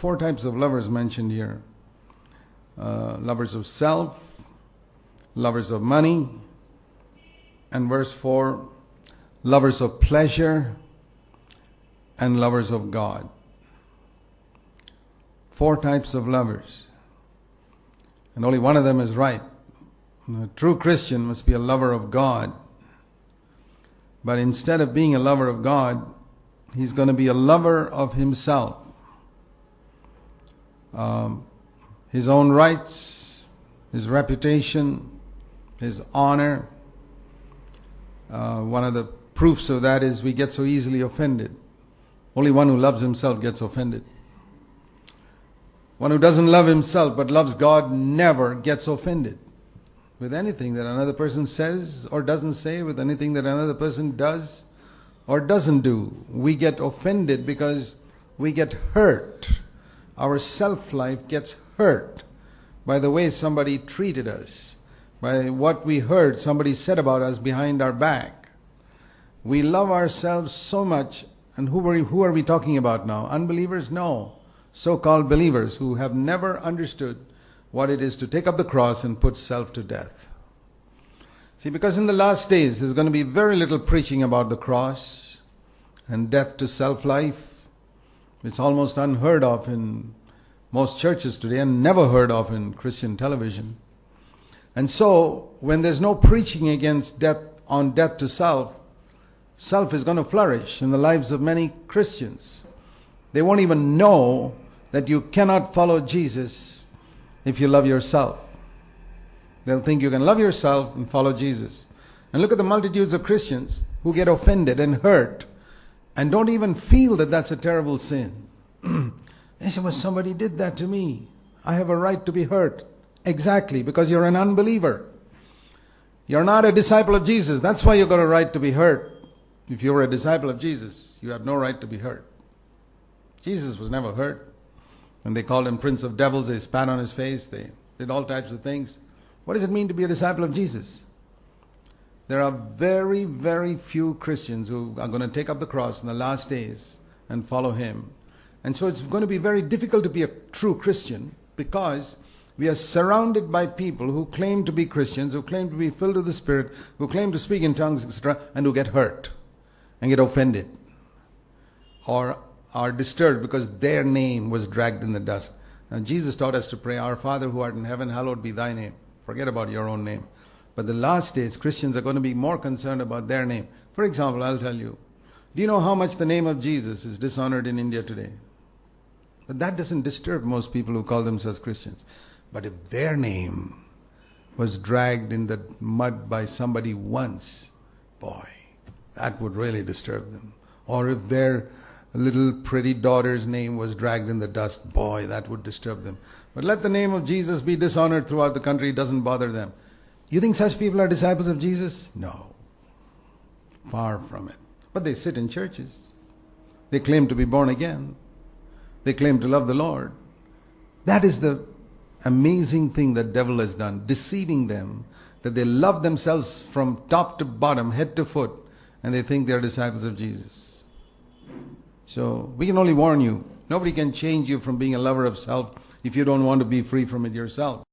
4 types of lovers mentioned here. Lovers of self, lovers of money, and verse 4, lovers of pleasure and lovers of God. 4 types of lovers. And only one of them is right. A true Christian must be a lover of God. But instead of being a lover of God, he's going to be a lover of himself. His own rights, his reputation, his honor. One of the proofs of that is we get so easily offended. Only one who loves himself gets offended. One who doesn't love himself but loves God never gets offended with anything that another person says or doesn't say, with anything that another person does or doesn't do. We get offended because we get hurt. Our self-life gets hurt by the way somebody treated us, by what we heard somebody said about us behind our back. We love ourselves so much. And who are we talking about now? Unbelievers? No. So-called believers who have never understood what it is to take up the cross and put self to death. See, because in the last days there's going to be very little preaching about the cross and death to self-life. It's almost unheard of in most churches today and never heard of in Christian television. And so, when there's no preaching against death to self, self is going to flourish in the lives of many Christians. They won't even know that you cannot follow Jesus if you love yourself. They'll think you can love yourself and follow Jesus. And look at the multitudes of Christians who get offended and hurt and don't even feel that that's a terrible sin. They say, well, somebody did that to me. I have a right to be hurt. Exactly, because you're an unbeliever. You're not a disciple of Jesus. That's why you've got a right to be hurt. If you were a disciple of Jesus, you have no right to be hurt. Jesus was never hurt. When they called him Prince of Devils, they spat on his face, they did all types of things. What does it mean to be a disciple of Jesus? There are very, very few Christians who are going to take up the cross in the last days and follow him. And so it's going to be very difficult to be a true Christian because we are surrounded by people who claim to be Christians, who claim to be filled with the Spirit, who claim to speak in tongues, etc., and who get hurt and get offended or are disturbed because their name was dragged in the dust. Now Jesus taught us to pray, Our Father who art in heaven, hallowed be thy name. Forget about your own name. But the last days, Christians are going to be more concerned about their name. For example, I'll tell you, do you know how much the name of Jesus is dishonored in India today? But that doesn't disturb most people who call themselves Christians. But if their name was dragged in the mud by somebody once, boy, that would really disturb them. Or if their little pretty daughter's name was dragged in the dust, boy, that would disturb them. But let the name of Jesus be dishonored throughout the country, it doesn't bother them. You think such people are disciples of Jesus? No. Far from it. But they sit in churches. They claim to be born again. They claim to love the Lord. That is the amazing thing that the devil has done, deceiving them, that they love themselves from top to bottom, head to foot, and they think they are disciples of Jesus. So we can only warn you, nobody can change you from being a lover of self if you don't want to be free from it yourself.